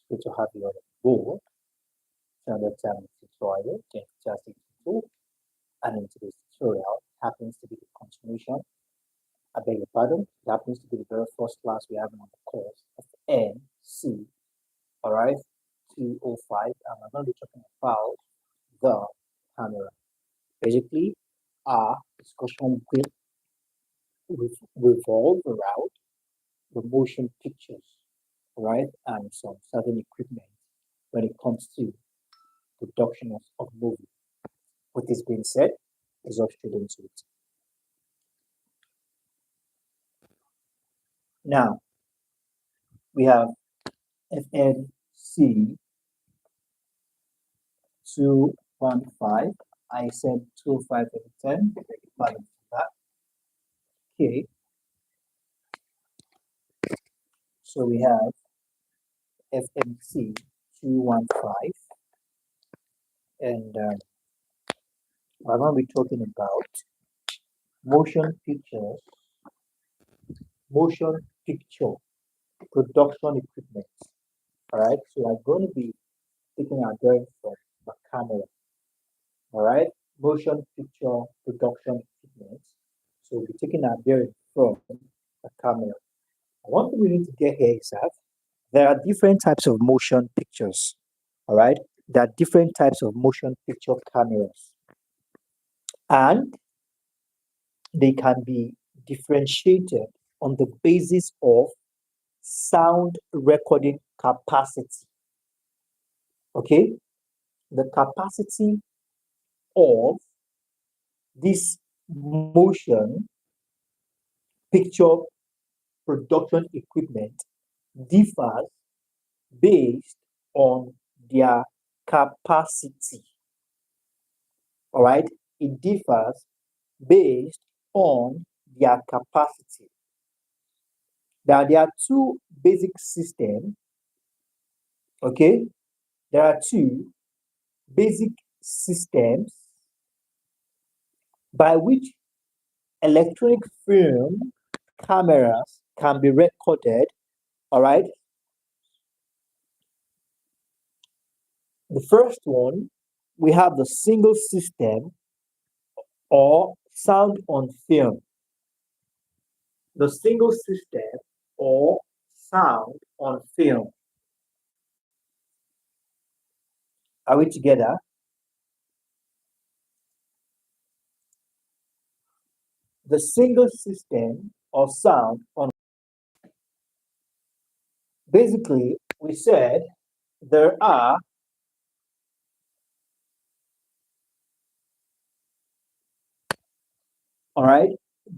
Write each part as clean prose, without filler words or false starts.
good to have you on the board. Another time tutorial, just tutorial, and in today's tutorial happens to be the continuation. I beg your pardon. It happens to be the very first class we have on the course of FMC, all right, 205, and we're going to be talking about the camera. Basically, our discussion will revolve around the motion pictures, right, and some certain equipment when it comes to production of movie. With this being said, let's up straight into it. Now we have FMC 215. I said 205 and 10. That. Okay. So we have FMC 215, and we're going to be talking about motion picture production equipment. All right. So we're going to be taking our drawing from the camera. All right. Motion picture production equipment. So we'll be taking our bearing from the camera. One thing we need to get here is that there are different types of motion pictures. All right. There are different types of motion picture cameras. And they can be differentiated on the basis of sound recording capacity. Okay. The capacity of this motion picture production equipment differs based on their capacity. All right, it differs based on their capacity. Now, there are two basic systems. Okay, there are two basic systems by which electronic film cameras can be recorded. All right. The first one, we have the single system or sound on film. The single system or sound on film. Are we together? The single system or sound on. Basically, we said there are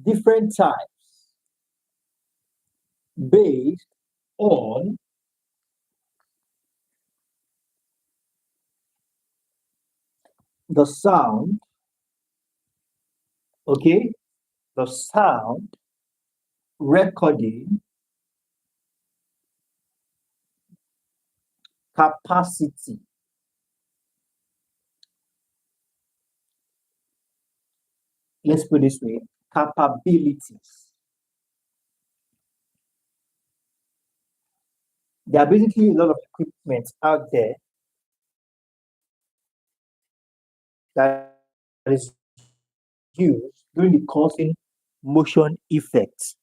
different types based on the sound, okay, the sound recording capacity. Let's put it this way, capabilities. There are basically a lot of equipment out there that is used during the causing motion effects.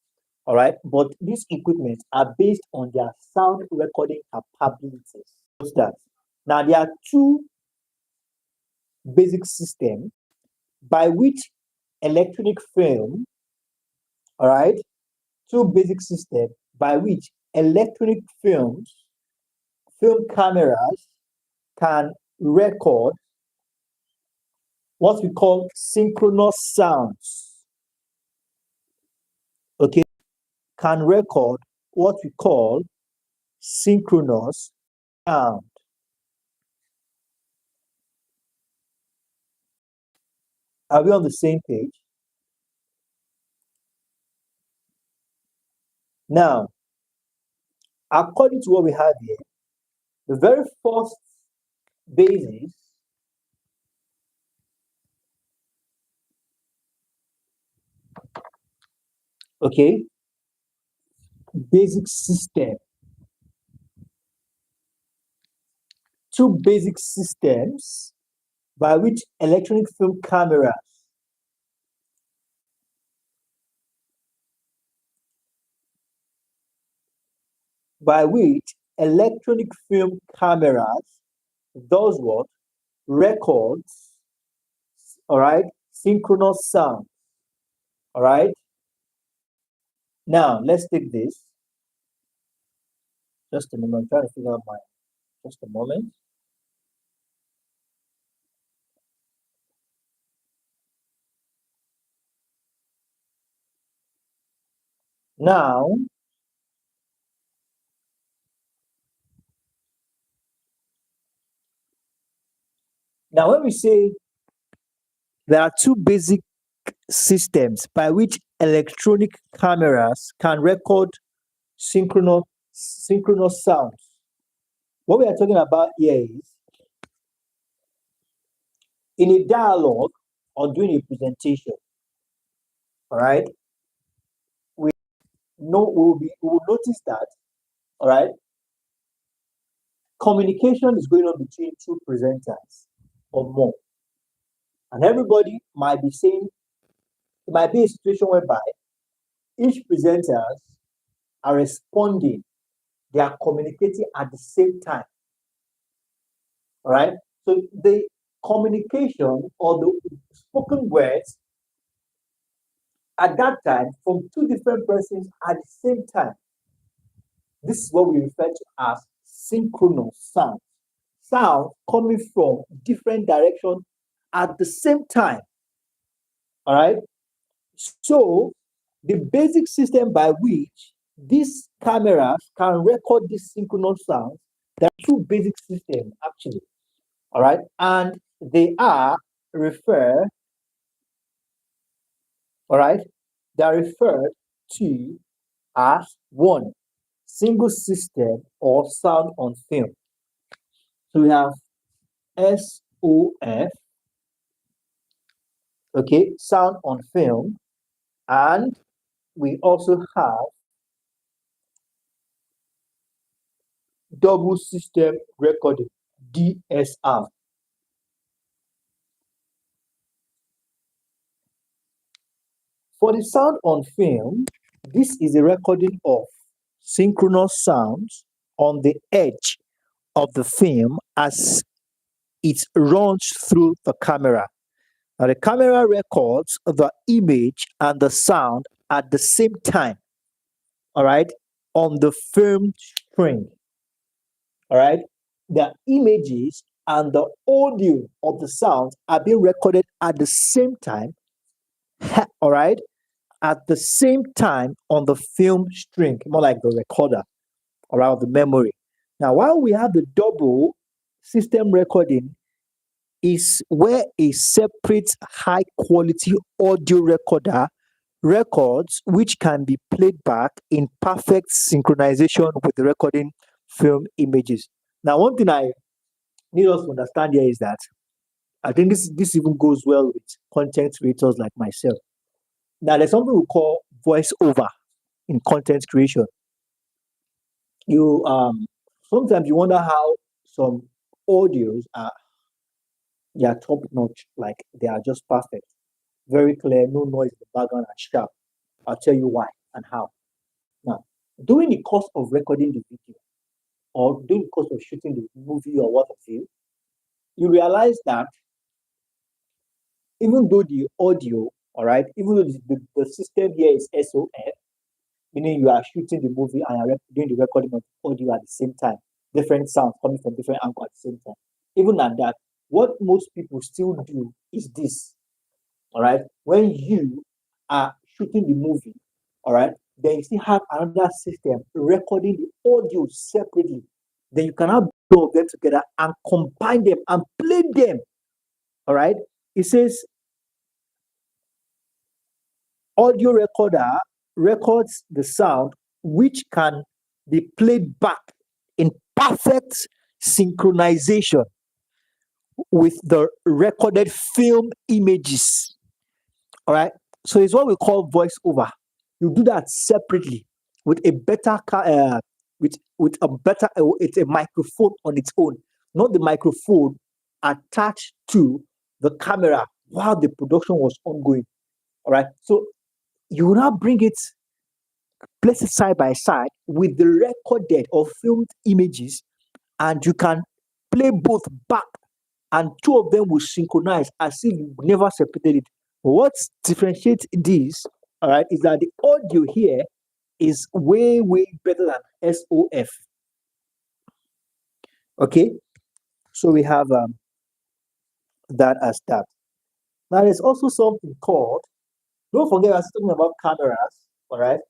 All right, but these equipment are based on their sound recording capabilities. What's that? Now there are two basic systems by which electronic film, all right, two basic systems by which electronic film cameras can record what we call synchronous sounds. Okay, can record what we call synchronous sound. Are we on the same page? Now, according to what we have here, the very first basis basic system two basic systems by which electronic film cameras does what? Records, all right, synchronous sound, all right. Now let's take this. Just a moment, I'm trying to figure out my, just a moment. Now, when we say there are two basic systems by which electronic cameras can record synchronous sounds, what we are talking about here is in a dialogue or during a presentation, all right, we will notice that, all right, communication is going on between two presenters or more. And everybody might be saying, it might be a situation whereby each presenters are responding, they are communicating at the same time. All right. So the communication or the spoken words at that time from two different persons at the same time. This is what we refer to as synchronous sound. Sound coming from different directions at the same time. All right. So the basic system by which these cameras can record this synchronous sound, there are two basic systems actually. All right. And they are referred, all right, they are referred to as one, single system or sound on film. So we have SOF, okay, sound on film, and we also have double system recording, DSR. For the sound on film, this is a recording of synchronous sounds on the edge of the film as it runs through the camera. Now, the camera records the image and the sound at the same time, all right, on the film string. All right, the images and the audio of the sound are being recorded at the same time, all right, at the same time on the film string, more like the recorder around the memory. Now, while we have the double system recording, is where a separate high quality audio recorder records which can be played back in perfect synchronization with the recording film images. Now, one thing I need us to understand here is that I think this even goes well with content creators like myself. Now, there's something we call voiceover in content creation. You sometimes you wonder how some audios are, they are top notch, like they are just perfect, very clear, no noise in the background, and sharp. I'll tell you why and how. Now, during the course of recording the video or during the course of shooting the movie or what have you realize that even though the audio, all right, even though the system here is SOF, meaning you are shooting the movie and you are doing the recording of audio at the same time, different sounds coming from different angles at the same time. Even at that, what most people still do is this, all right, when you are shooting the movie, all right, then you still have another system recording the audio separately. Then you can have both of them together and combine them and play them. All right. It says audio recorder records the sound which can be played back in perfect synchronization with the recorded film images. All right. So it's what we call voiceover. You do that separately with a better with a better it's a microphone on its own. not the microphone attached to the camera while the production was ongoing. All right. So you will now bring it, place it side by side with the recorded or filmed images, and you can play both back, and two of them will synchronize as if you never separated it. What differentiates this, all right, is that the audio here is way, way better than SOF. Okay, so we have that as that. Now, there's also something called, don't forget, I was talking about cameras, all right?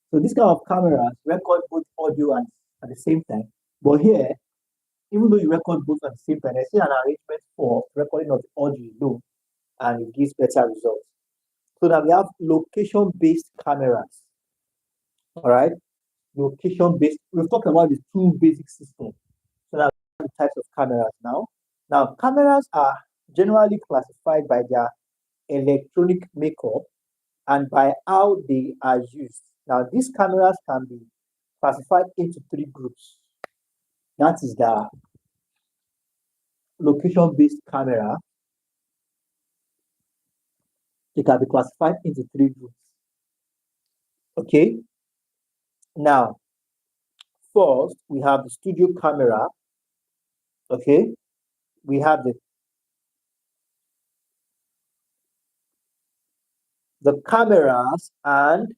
So this kind of cameras record both audio and at the same time. But here, even though you record both at the same time, there's still an arrangement for recording of the audio alone, and it gives better results. So now we have location-based cameras, all right? Location-based, we've talked about the two basic systems. So now the types of cameras now. Now, cameras are generally classified by their electronic makeup and by how they are used. Now, these cameras can be classified into three groups. That is the location-based camera. They can be classified into three groups. Okay. Now, first, we have the studio camera. Okay. We have the cameras and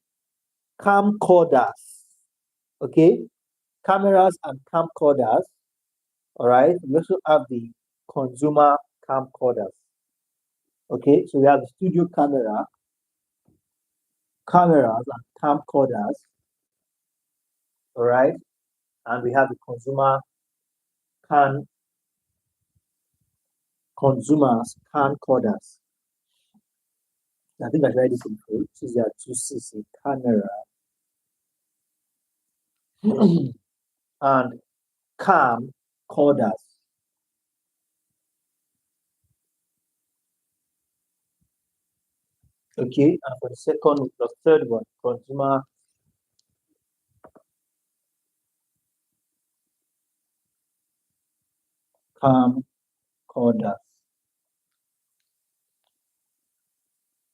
camcorders. Okay. Cameras and camcorders. All right. We also have the consumer camcorders. Okay. So we have the studio camera, cameras and camcorders. All right. And we have the consumers camcorders. I think I tried this in full. This is your 2cc camera and camcorders. Okay, and for the third one, consumer camcorders.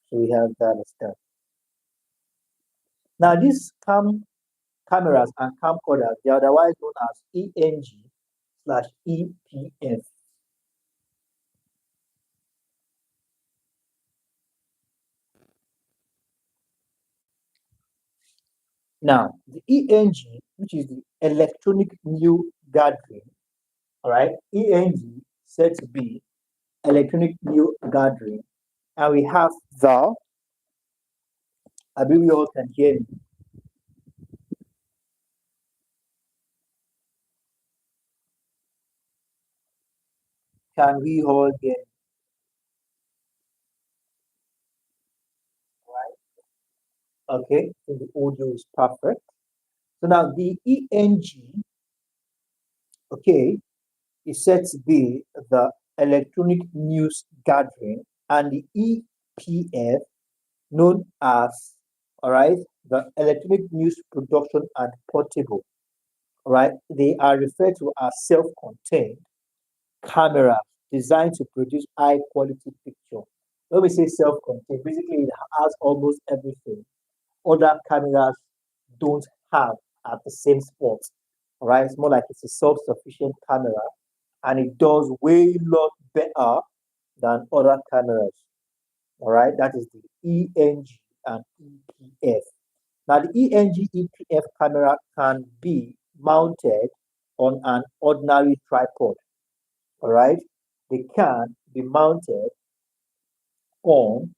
So we have that as that. Now, these cameras and camcorders, they are otherwise known as ENG/EPF. Now, the ENG, which is the electronic new gathering, all right, ENG said to be electronic new gathering, and we have the, I believe you all can hear me. Can we all hear me? Okay, so the audio is perfect. So now the ENG, okay, is said to be the electronic news gathering, and the EPF, known as, all right, the electronic news production and portable, all right, they are referred to as self-contained cameras designed to produce high quality picture. When we say self-contained, basically it has almost everything other cameras don't have at the same spot. All right, it's more like it's a self-sufficient camera, and it does way lot better than other cameras. All right, that is the ENG and EPF. Now, the ENG EPF camera can be mounted on an ordinary tripod. All right, they can be mounted on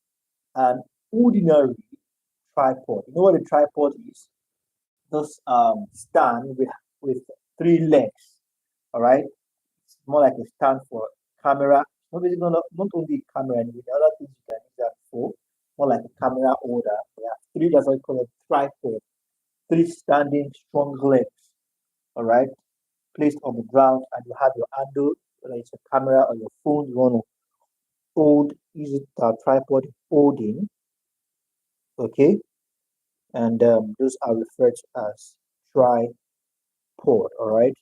an ordinary tripod. You know what a tripod is? This stand with three legs. All right, it's more like a stand for camera. Not only camera, and with other things you can use that for. More like a camera holder. We have three. That's what we call a tripod. Three standing strong legs. All right, placed on the ground, and you have your handle, whether it's a camera or your phone. You want to use it tripod holding. Okay, and those are referred to as tripod. All right.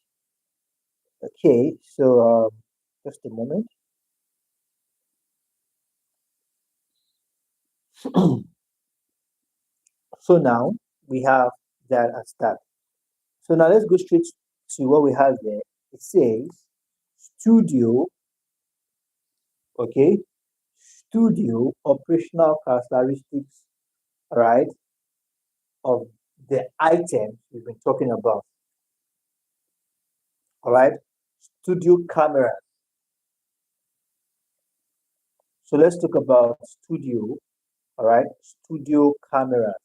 Okay, so just a moment. So now we have that as that. So now let's go straight to what we have there. It says studio, okay, studio operational characteristics, right, of the item we've been talking about. All right, studio camera. So let's talk about studio. All right, studio cameras.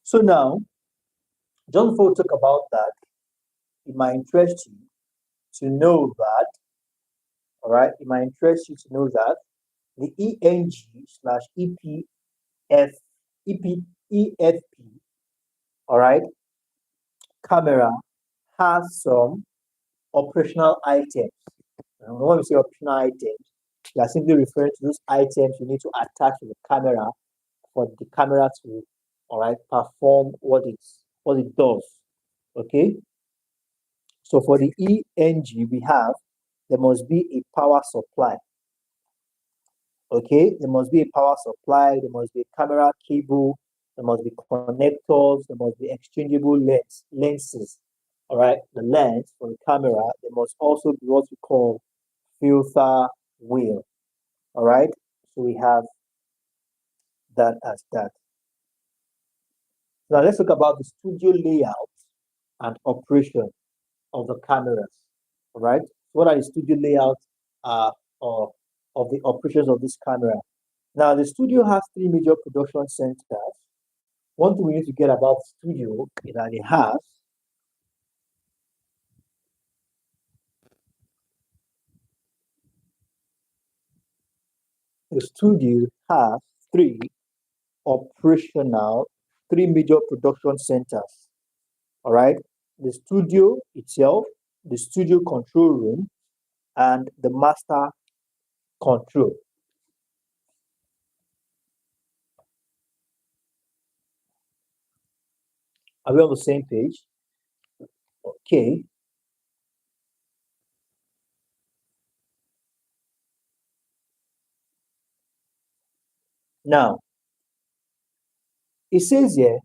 So now, just before we talk about that, it might interest you to know that, all right, it might interest you to know that the ENG slash EFP, all right, camera has some operational items. And when we say optional items, we are simply referring to those items you need to attach to the camera for the camera to, all right, perform what it does. Okay. So for the ENG, we have there must be a power supply. Okay, there must be a power supply, there must be a camera cable, there must be connectors, there must be exchangeable lenses. All right, the lens for the camera, there must also be what we call filter wheel. All right, so we have that as that. Now let's talk about the studio layout and operation of the cameras. All right, what are the studio layouts of, of the operations of this camera? Now the studio has three major production centers. One thing we need to get about the studio is that the studio has three operational, three major production centers. All right, the studio itself, the studio control room, and the master control. Are we on the same page? Okay. Now, it says here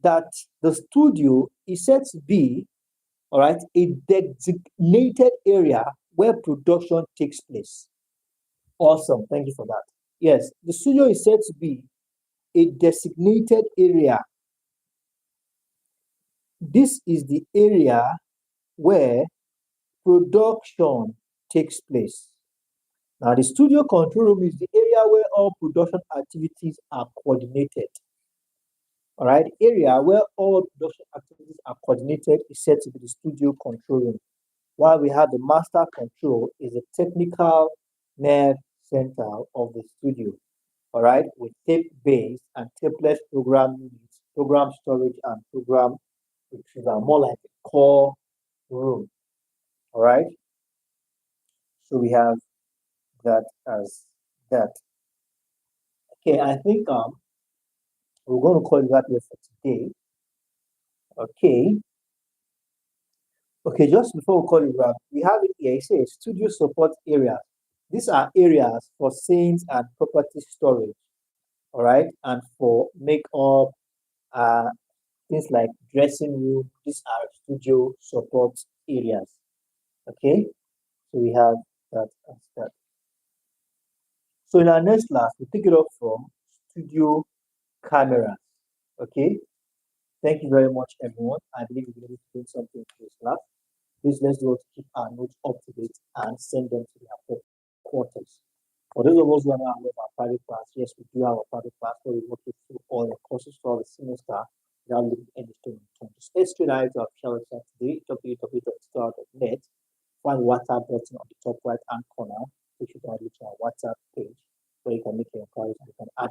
that the studio is said to be, all right, a designated area where production takes place. Awesome. Thank you for that. Yes, the studio is said to be a designated area. This is the area where production takes place. Now, the studio control room is the area where all production activities are coordinated. All right, area where all production activities are coordinated is said to be the studio control room. While we have the master control is the technical nerve center of the studio. All right, with tape-based and tapeless program units, program storage, and program retrieval, more like a core room. All right, so we have that as that. Okay, I think we're going to call it that way for today. Okay, okay, just before we call it that, we have it here. It says studio support areas. These are areas for scenes and property storage. All right, and for makeup, uh, things like dressing room. These are studio support areas. Okay, so we have that as that. So in our next class, we take it up from studio cameras. Okay, thank you very much, everyone. I believe we'll be able to do something to this class. Please let's do to keep our notes up to date and send them to their quarters. For those of us who are not aware of our private class, yes, we do have a private class where we work you through all the courses for the semester without leaving any stone unturned. Just head straight out to our official website today, www.star.net. Find the WhatsApp button on the top right hand corner, which will guide you to our WhatsApp page where you can make your inquiries and you can add